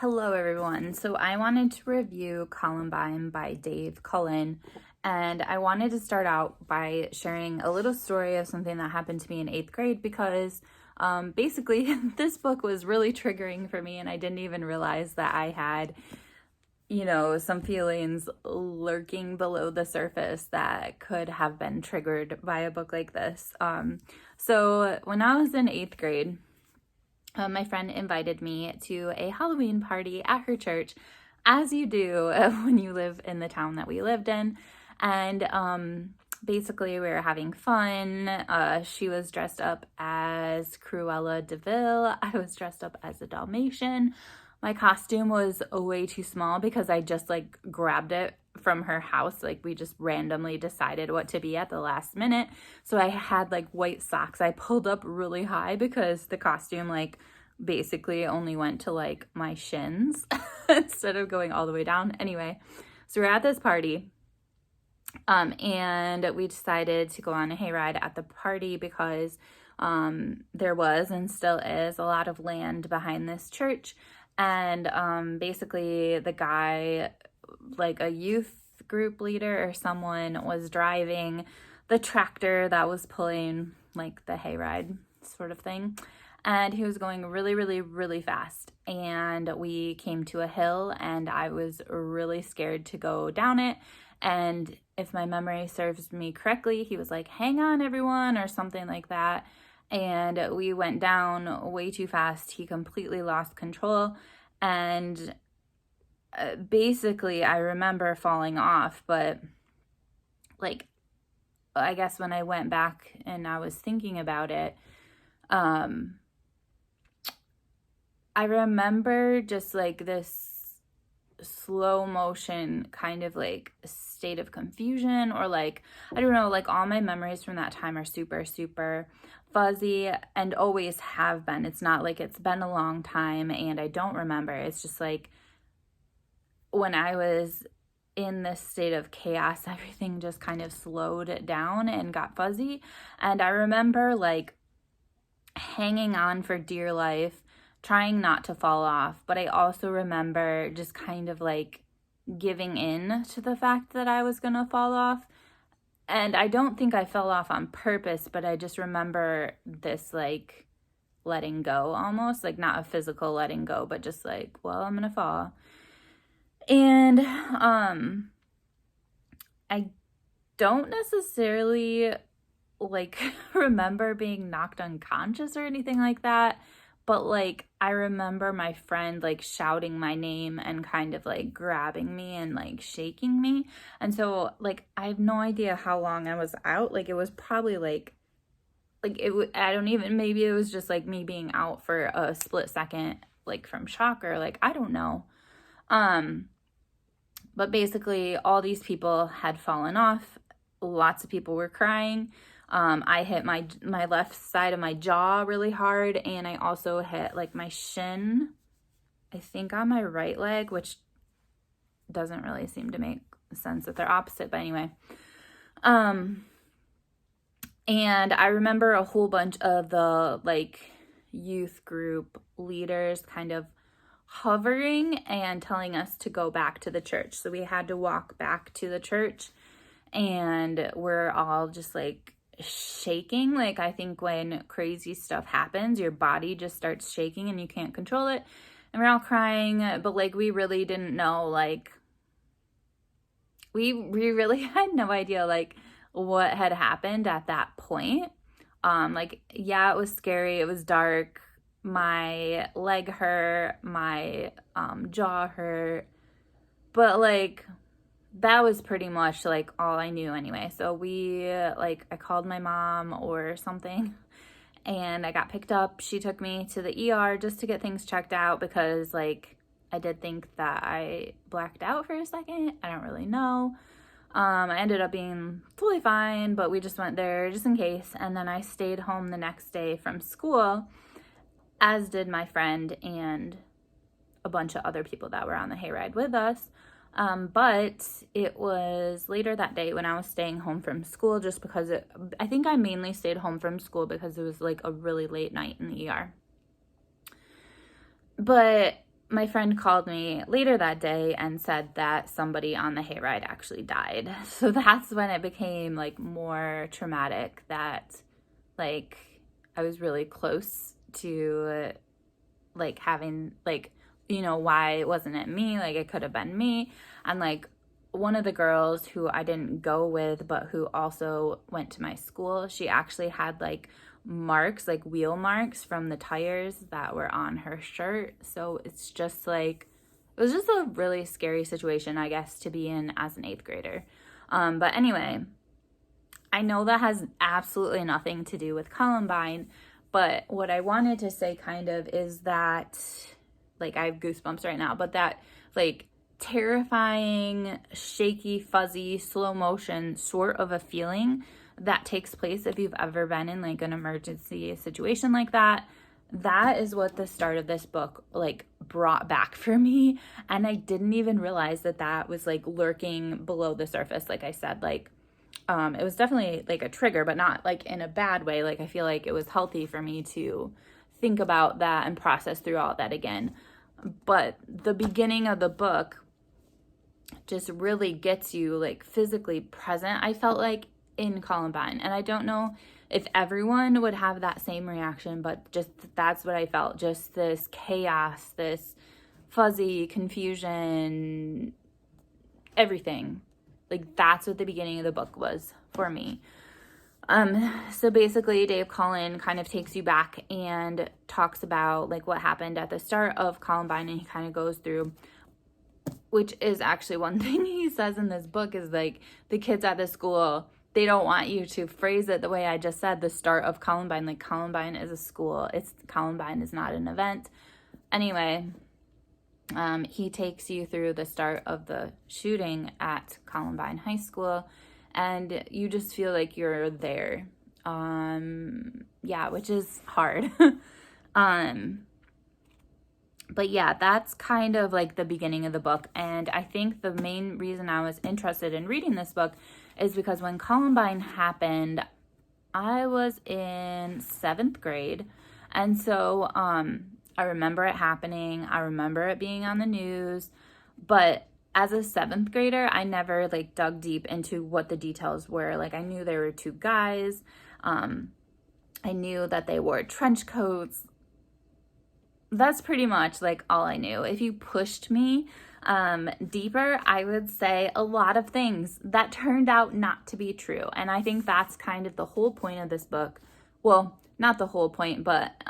Hello everyone. So I wanted to review Columbine by Dave Cullen, and I wanted to start out by sharing a little story of something that happened to me in 8th grade because basically this book was really triggering for me and I didn't even realize that I had some feelings lurking below the surface that could have been triggered by a book like this. So when I was in 8th grade, my friend invited me to a Halloween party at her church, as you do when you live in the town that we lived in. And basically, we were having fun. She was dressed up as Cruella de Vil. I was dressed up as a Dalmatian. My costume was way too small because I just grabbed it from her house. We just randomly decided what to be at the last minute. So I had white socks. I pulled up really high because the costume basically only went to my shins instead of going all the way down. Anyway, so we're at this party. And we decided to go on a hayride at the party because there was and still is a lot of land behind this church. And basically the guy, a youth group leader or someone, was driving the tractor that was pulling the hayride sort of thing. And he was going really, really, really fast. And we came to a hill and I was really scared to go down it. And if my memory serves me correctly, he was like, "Hang on, everyone," or something like that. And we went down way too fast. He completely lost control. And basically, I remember falling off. But I guess when I went back and I was thinking about it, I remember just this slow motion kind of state of confusion, or I don't know, all my memories from that time are super, super fuzzy and always have been. It's not it's been a long time and I don't remember. It's just when I was in this state of chaos, everything just kind of slowed down and got fuzzy. And I remember hanging on for dear life, trying not to fall off. But I also remember just kind of giving in to the fact that I was gonna fall off. And I don't think I fell off on purpose, but I just remember this letting go, almost not a physical letting go, but just well, I'm gonna fall. And I don't necessarily remember being knocked unconscious or anything like that. But I remember my friend shouting my name and kind of grabbing me and shaking me. And so I have no idea how long I was out. It was probably I don't even, maybe it was just me being out for a split second from shock, or I don't know. But basically all these people had fallen off. Lots of people were crying. I hit my left side of my jaw really hard, and I also hit my shin, I think, on my right leg, which doesn't really seem to make sense that they're opposite, but anyway. And I remember a whole bunch of the youth group leaders kind of hovering and telling us to go back to the church. So we had to walk back to the church, and we're all just shaking. I think when crazy stuff happens, your body just starts shaking and you can't control it. And we're all crying, but we really didn't know, we really had no idea what had happened at that point. Yeah, it was scary, it was dark, my leg hurt, my jaw hurt, but that was pretty much all I knew anyway. So we I called my mom or something, and I got picked up. She took me to the ER just to get things checked out because I did think that I blacked out for a second. I don't really know. I ended up being totally fine, but we just went there just in case. And then I stayed home the next day from school, as did my friend and a bunch of other people that were on the hayride with us. But it was later that day when I was staying home from school, just because I think I mainly stayed home from school because it was a really late night in the ER. But my friend called me later that day and said that somebody on the hayride actually died. So that's when it became like more traumatic, that like I was really close to like having like, why wasn't it me? Like it could have been me. And like one of the girls who I didn't go with, but who also went to my school, she actually had like marks, like wheel marks from the tires that were on her shirt. So it's just like, it was just a really scary situation, I guess, to be in as an 8th grader. But anyway, I know that has absolutely nothing to do with Columbine, but what I wanted to say kind of is that, like, I have goosebumps right now, but that like terrifying, shaky, fuzzy, slow motion sort of a feeling that takes place if you've ever been in like an emergency situation like that. That is what the start of this book like brought back for me. And I didn't even realize that that was like lurking below the surface. Like I said, like it was definitely like a trigger, but not like in a bad way. Like I feel like it was healthy for me to think about that and process through all that again. But the beginning of the book just really gets you like physically present, I felt like, in Columbine. And I don't know if everyone would have that same reaction, but just that's what I felt. Just this chaos, this fuzzy confusion, everything. Like that's what the beginning of the book was for me. So basically Dave Cullen kind of takes you back and talks about like what happened at the start of Columbine, and he kind of goes through, which is actually one thing he says in this book, is like the kids at the school, they don't want you to phrase it the way I just said, the start of Columbine. Like Columbine is a school. Columbine is not an event. Anyway, he takes you through the start of the shooting at Columbine High School, and you just feel like you're there. Yeah, which is hard. But yeah, that's kind of like the beginning of the book. And I think the main reason I was interested in reading this book is because when Columbine happened, I was in 7th grade. And so I remember it happening. I remember it being on the news. But as a 7th grader, I never like dug deep into what the details were. Like I knew there were 2 guys. I knew that they wore trench coats. That's pretty much like all I knew. If you pushed me deeper, I would say a lot of things that turned out not to be true. And I think that's kind of the whole point of this book. Well, not the whole point, but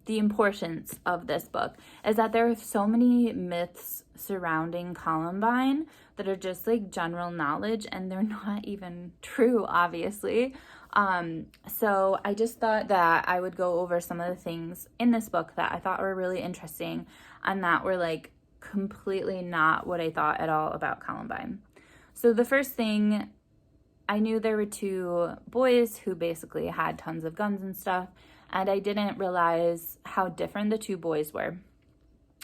the importance of this book is that there are so many myths surrounding Columbine that are just like general knowledge, and they're not even true, obviously. So I just thought that I would go over some of the things in this book that I thought were really interesting and that were like completely not what I thought at all about Columbine. So the first thing, I knew there were 2 boys who basically had tons of guns and stuff, and I didn't realize how different the 2 boys were.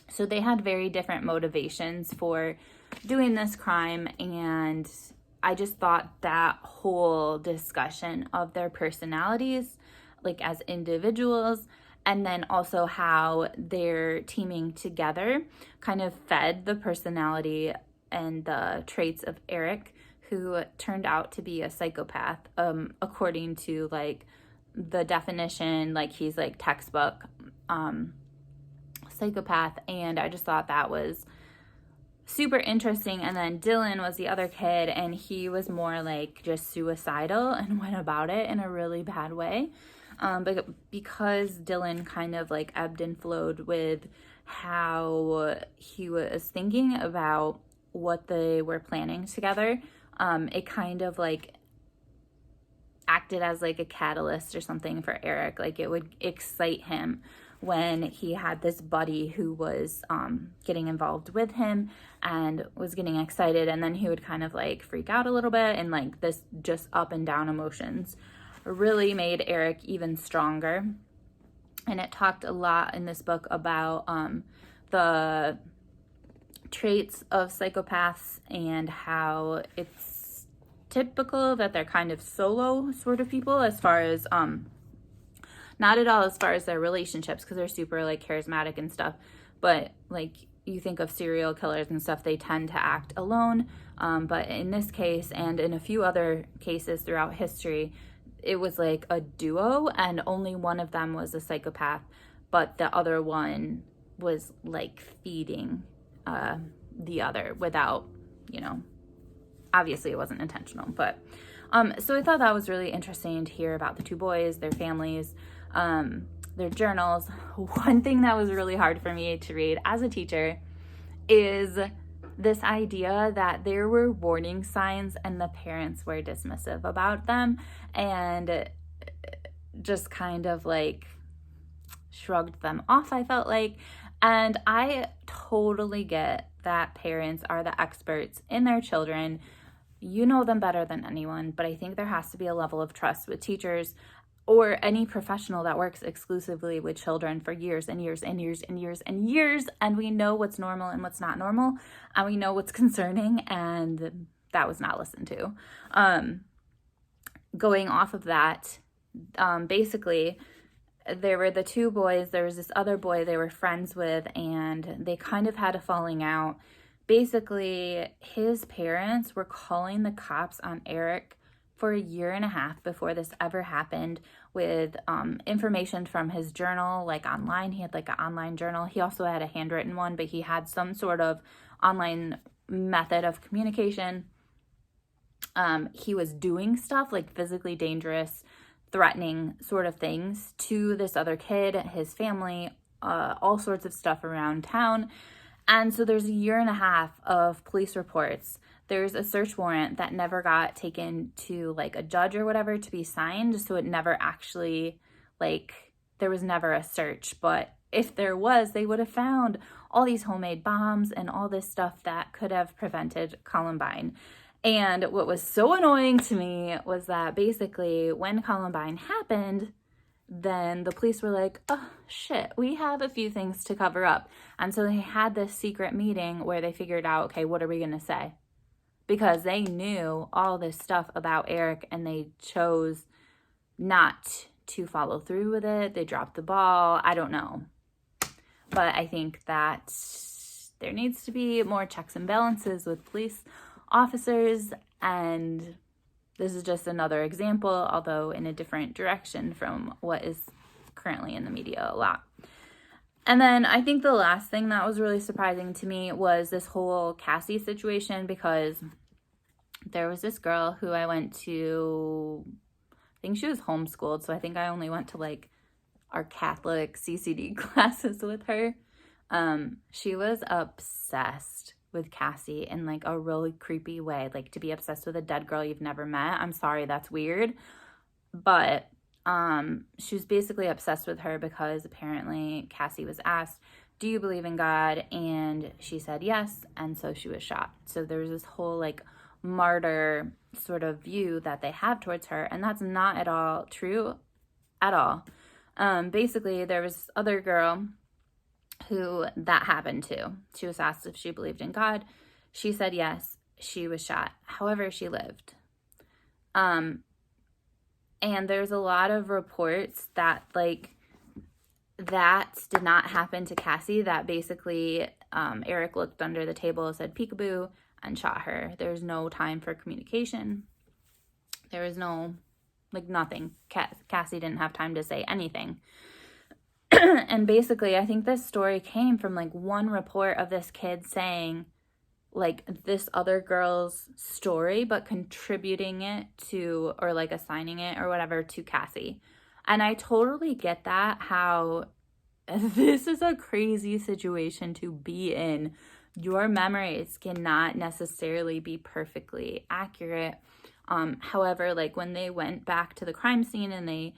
So they had very different motivations for doing this crime, and I just thought that whole discussion of their personalities, like as individuals, and then also how they're teaming together kind of fed the personality and the traits of Eric, who turned out to be a psychopath, according to like the definition, like he's like textbook psychopath. And I just thought that was super interesting. And then Dylan was the other kid, and he was more like just suicidal and went about it in a really bad way. But because Dylan kind of like ebbed and flowed with how he was thinking about what they were planning together, it kind of like acted as like a catalyst or something for Eric. Like it would excite him when he had this buddy who was getting involved with him and was getting excited, and then he would kind of like freak out a little bit, and like this just up and down emotions really made Eric even stronger. And it talked a lot in this book about the traits of psychopaths and how it's typical that they're kind of solo sort of people, as far as not at all as far as their relationships, because they're super like charismatic and stuff, but like you think of serial killers and stuff, they tend to act alone. But in this case, and in a few other cases throughout history, it was like a duo, and only one of them was a psychopath, but the other one was like feeding the other without, obviously it wasn't intentional. But so I thought that was really interesting to hear about the two boys, their families, their journals. One thing that was really hard for me to read as a teacher is this idea that there were warning signs and the parents were dismissive about them and just kind of like shrugged them off, I felt like. And I totally get that parents are the experts in their children. You know them better than anyone, but I think there has to be a level of trust with teachers or any professional that works exclusively with children for years and years and years and years and years, and we know what's normal and what's not normal, and we know what's concerning, and that was not listened to. Going off of that, basically, there were the two boys, there was this other boy they were friends with, and they kind of had a falling out. Basically, his parents were calling the cops on Eric for a year and a half before this ever happened with information from his journal, like online. He had like an online journal. He also had a handwritten one, but he had some sort of online method of communication. He was doing stuff like physically dangerous, threatening sort of things to this other kid, his family, all sorts of stuff around town. And so there's a year and a half of police reports. There's a search warrant that never got taken to like a judge or whatever to be signed. So it never actually, there was never a search. But if there was, they would have found all these homemade bombs and all this stuff that could have prevented Columbine. And what was so annoying to me was that basically when Columbine happened, then the police were like, oh shit, we have a few things to cover up. And so they had this secret meeting where they figured out, okay, what are we going to say? Because they knew all this stuff about Eric and they chose not to follow through with it. They dropped the ball. I don't know. But I think that there needs to be more checks and balances with police officers, and this is just another example, although in a different direction from what is currently in the media a lot. And then I think the last thing that was really surprising to me was this whole Cassie situation, because there was this girl who I went to, I think she was homeschooled, so I think I only went to like our Catholic CCD classes with her. She was obsessed with Cassie in like a really creepy way, like to be obsessed with a dead girl you've never met. I'm sorry, that's weird. But she was basically obsessed with her because apparently Cassie was asked, do you believe in God? And she said yes, and so she was shot. So there's this whole like martyr sort of view that they have towards her, and that's not at all true at all. Basically, there was this other girl who that happened to. She was asked if she believed in God. She said yes. She was shot. However, she lived. And there's a lot of reports that like that did not happen to Cassie, that basically Eric looked under the table, said peekaboo, and shot her. There's no time for communication. There was no, like, nothing. Cassie didn't have time to say anything. And basically, I think this story came from like one report of this kid saying like this other girl's story, but contributing it to, or like assigning it or whatever to Cassie. And I totally get that, how this is a crazy situation to be in. Your memories cannot necessarily be perfectly accurate. However, like when they went back to the crime scene and they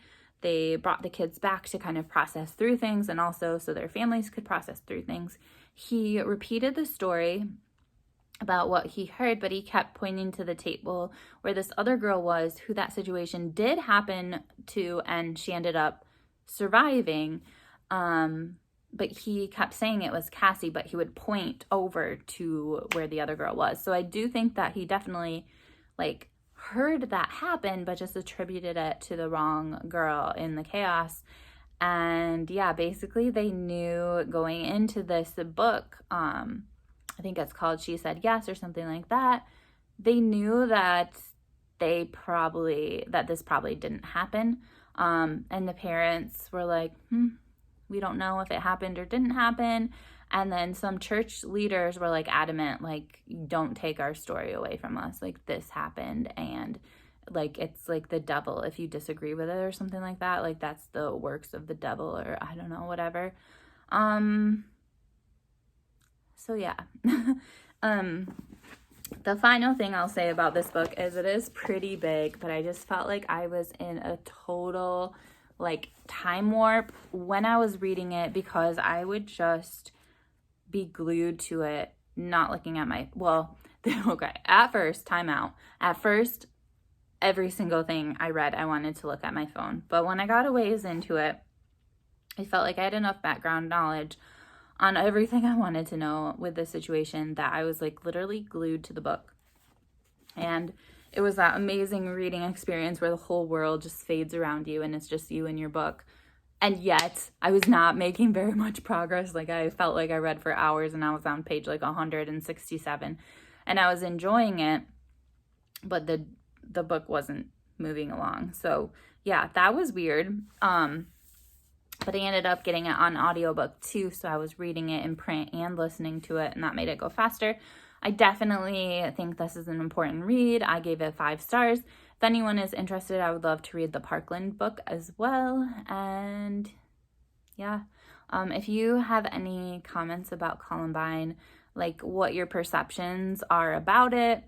brought the kids back to kind of process through things, and also so their families could process through things, he repeated the story about what he heard, but he kept pointing to the table where this other girl was, who that situation did happen to, and she ended up surviving. But he kept saying it was Cassie, but he would point over to where the other girl was. So I do think that he definitely like heard that happen, but just attributed it to the wrong girl in the chaos. And yeah, basically they knew going into this book, I think it's called She Said Yes or something like that. They knew that this probably didn't happen. And the parents were like, we don't know if it happened or didn't happen. And then some church leaders were like adamant, like, don't take our story away from us. Like, this happened, and like it's like the devil if you disagree with it or something like that. Like, that's the works of the devil, or I don't know, whatever. So yeah. The final thing I'll say about this book is it is pretty big, but I just felt like I was in a total like time warp when I was reading it, because I would just be glued to it, not looking at okay, at first, time out. At first, every single thing I read, I wanted to look at my phone. But when I got a ways into it, I felt like I had enough background knowledge on everything I wanted to know with the situation that I was like literally glued to the book. And it was that amazing reading experience where the whole world just fades around you and it's just you and your book. And yet I was not making very much progress. Like, I felt like I read for hours and I was on page like 167 and I was enjoying it, but the book wasn't moving along. So yeah, that was weird. But I ended up getting it on audiobook too, so I was reading it in print and listening to it, and that made it go faster. I definitely think this is an important read. I gave it 5 stars. If anyone is interested, I would love to read the Parkland book as well. And yeah, if you have any comments about Columbine, like what your perceptions are about it,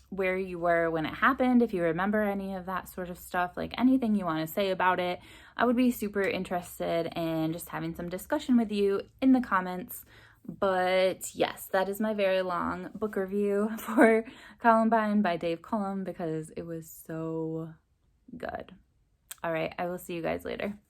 where you were when it happened, if you remember any of that sort of stuff, like anything you want to say about it, I would be super interested in just having some discussion with you in the comments. But yes, that is my very long book review for Columbine by Dave Cullum, because it was so good. All right, I will see you guys later.